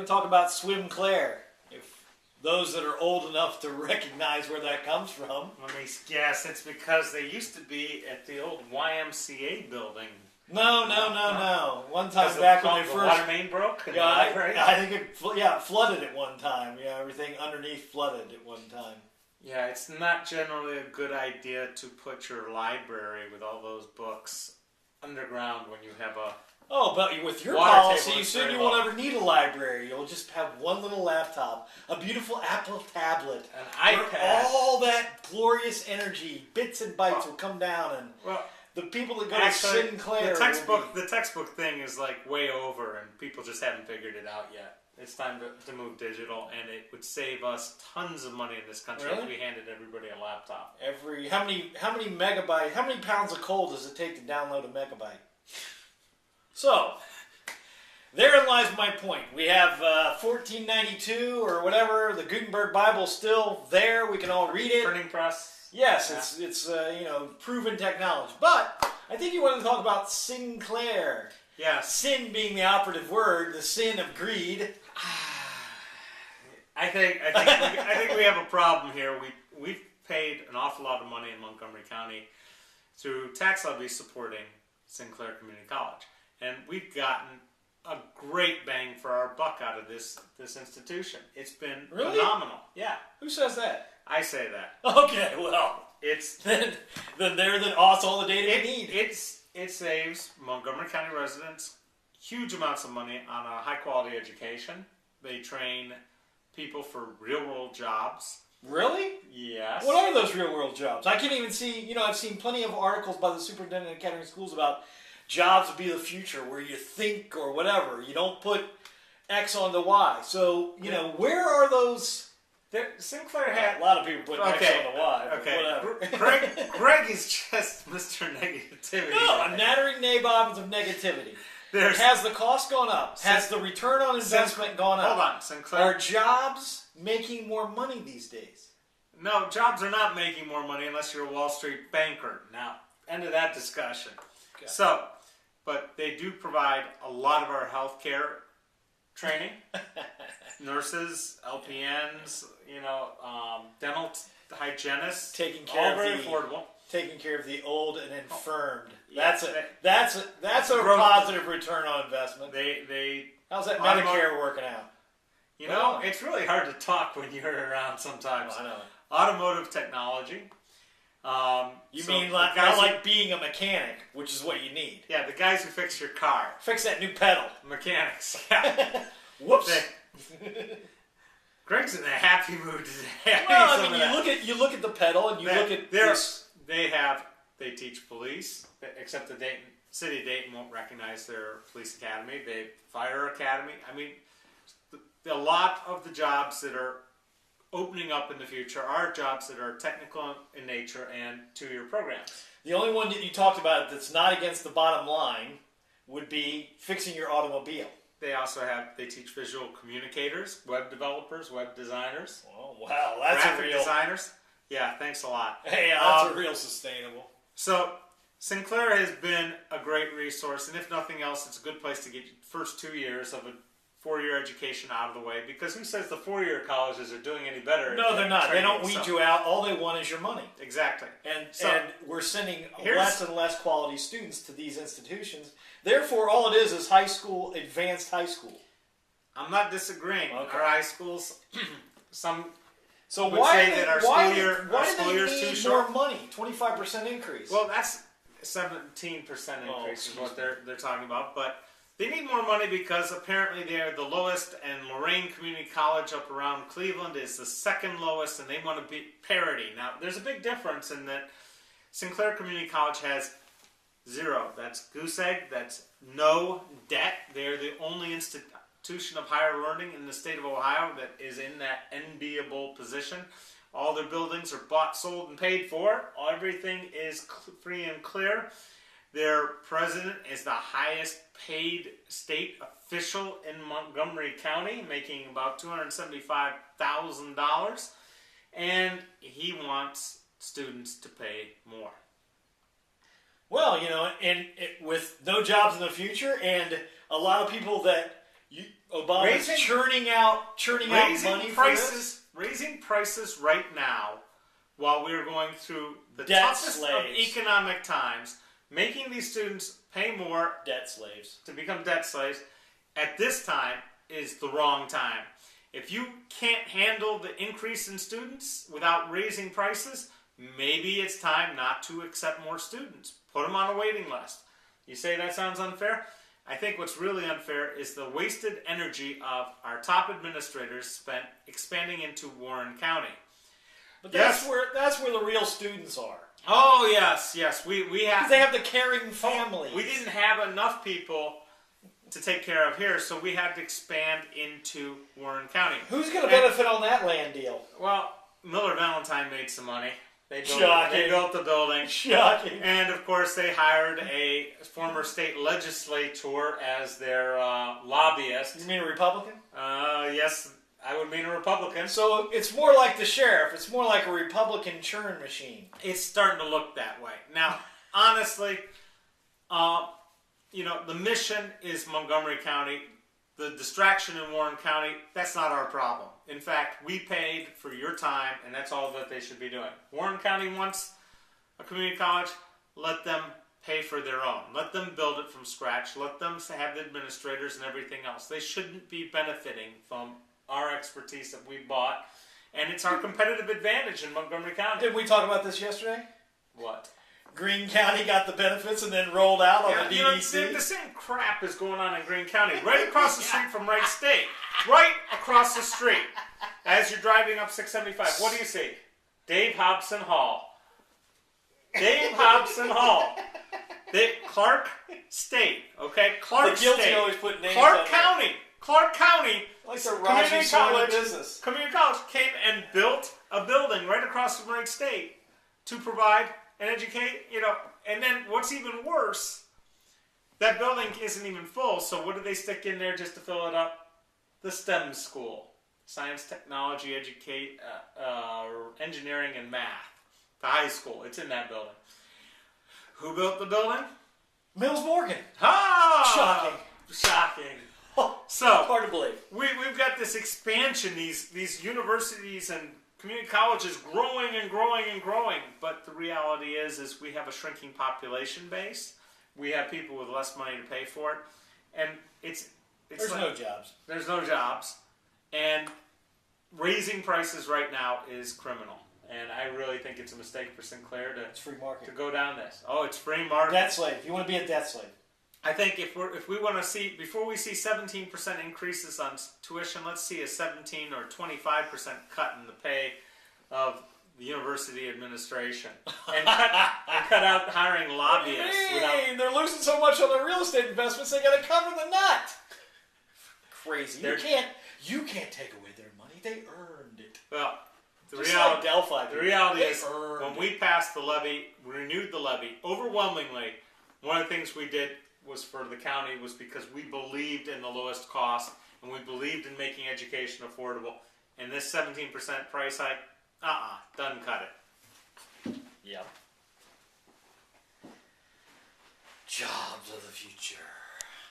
talk about Sinclair. If those that are old enough to recognize where that comes from. Let me guess. It's because they used to be at the old YMCA building. No. One time back when they first... The water main broke? I think it flooded at one time. Yeah, everything underneath flooded at one time. Yeah, it's not generally a good idea to put your library with all those books underground when you have a... Oh, but with your policy, soon you won't ever need a library. You'll just have one little laptop, a beautiful Apple tablet, an iPad. All that glorious energy, bits and bytes will come down, and the people that go to Sinclair... The textbook thing is like way over, and people just haven't figured it out yet. It's time to move digital, and it would save us tons of money in this country if we handed everybody a laptop. How many pounds of coal does it take to download a megabyte? So, therein lies my point. We have 1492 or whatever. The Gutenberg Bible's still there. We can all read it. Printing press. Yes, it's proven technology. But I think you wanted to talk about Sinclair. Yeah. Sin being the operative word, the sin of greed. I think we have a problem here. We've paid an awful lot of money in Montgomery County through tax levies supporting Sinclair Community College. And we've gotten a great bang for our buck out of this institution. It's been phenomenal. Yeah. Who says that? I say that. Okay, well, it's then that's all the data we need. It saves Montgomery County residents huge amounts of money on a high quality education. They train people for real world jobs. Really? Yes. What are those real world jobs? I can't even see. I've seen plenty of articles by the superintendent of Academy Schools about jobs will be the future, where you think or whatever. You don't put X on the Y. So, where are those? Sinclair had... A lot of people put X on the Y. Okay. Whatever. Greg is just Mr. Negativity. No, a nattering nabob of negativity. Has the cost gone up? Has the return on investment gone up? Hold on, Sinclair. Are jobs making more money these days? No, jobs are not making more money unless you're a Wall Street banker. Now, end of that discussion. Okay. So, but they do provide a lot of our health care training. Nurses, LPNs, dental hygienists. Taking care of the old and infirmed. That's a positive return on investment. How's that Medicare working out? It's really hard to talk when you're around sometimes. I know. Automotive technology. You mean like being a mechanic, which is what you need. Yeah, the guys who fix your car. Fix that new pedal. Mechanics. Yeah. Whoops. Greg's in a happy mood today. Well, I mean, you look at the pedal and you look at this. They teach police, except the city of Dayton won't recognize their police academy. They fire academy. I mean, a lot of the jobs that are opening up in the future are jobs that are technical in nature and 2-year programs. The only one that you talked about that's not against the bottom line would be fixing your automobile. They teach visual communicators, web developers, web designers. Oh, wow, that's graphic designers. Yeah, thanks a lot. Hey, that's a real sustainable. So, Sinclair has been a great resource, and if nothing else, it's a good place to get your first 2 years of a 4-year education out of the way, because who says the 4-year colleges are doing any better? No, they're not. They don't weed you out. All they want is your money. Exactly. And we're sending less and less quality students to these institutions. Therefore, all it is high school, advanced high school. I'm not disagreeing. Okay. Our high schools, some would say that our school year is too short. More money? 25% increase. Well, that's 17% increase is what they're talking about, but they need more money because apparently they're the lowest, and Lorain Community College up around Cleveland is the second lowest, and they want to beat parity. Now, there's a big difference in that Sinclair Community College has 0. That's goose egg. That's no debt. They're the only institution of higher learning in the state of Ohio that is in that enviable position. All their buildings are bought, sold, and paid for. Everything is free and clear. Their president is the highest paid state official in Montgomery County, making about $275,000. And he wants students to pay more. Well, with no jobs in the future and a lot of people that Obama's churning out money for this? Raising prices right now, while we're going through the Debt toughest slaves. of economic times, making these students pay more Debt slaves. to become debt slaves, at this time is the wrong time. If you can't handle the increase in students without raising prices, maybe it's time not to accept more students. Put them on a waiting list. You say that sounds unfair? I think what's really unfair is the wasted energy of our top administrators spent expanding into Warren County. But that's where the real students are. Oh yes, we have. They have the caring families. We didn't have enough people to take care of here, so we had to expand into Warren County. Who's going to benefit on that land deal? Well, Miller Valentine made some money. They built the building. Shocking. And, of course, they hired a former state legislator as their lobbyist. You mean a Republican? Yes, I would mean a Republican. So it's more like the sheriff. It's more like a Republican churn machine. It's starting to look that way. Now, honestly, the mission is Montgomery County. The distraction in Warren County, that's not our problem. In fact, we paid for your time, and that's all that they should be doing. Warren County wants a community college. Let them pay for their own. Let them build it from scratch. Let them have the administrators and everything else. They shouldn't be benefiting from our expertise that we bought, and it's our competitive advantage in Montgomery County. Did we talk about this yesterday? What? Greene County got the benefits and then rolled out on the DDC. The same crap is going on in Greene County, right across the street from Wright State. Right across the street. As you're driving up 675, what do you see? Dave Hobson Hall. Dave Hobson Hall. Clark State, okay? Clark the guilty State. always put names Clark on County. there. Clark County. Like the Raji College business. Community college came and built a building right across from Wright State to provide and educate, and then what's even worse, that building isn't even full, so what do they stick in there just to fill it up? The STEM school. Science, technology, engineering, and math. The high school. It's in that building. Who built the building? Mills Morgan. Ah! Shocking. So, hard to believe. We've got this expansion, these universities and community colleges growing and growing and growing, but the reality is we have a shrinking population base. We have people with less money to pay for it, and there's no jobs. There's no jobs, and raising prices right now is criminal. And I really think it's a mistake for Sinclair it's free market to go down this. Oh, it's free market. Debt slave. You want to be a debt slave. I think if we want to see, before we see 17% increases on tuition, let's see a 17 or 25% cut in the pay of the university administration, and cut out hiring lobbyists. They're losing so much on their real estate investments, they got to cover the nut. Crazy. You can't take away their money. They earned it. Well, the like reality is when we passed the levy, we renewed the levy. Overwhelmingly, one of the things we did was for the county was because we believed in the lowest cost and we believed in making education affordable. And this 17% price hike, doesn't cut it. Yep. Jobs of the future.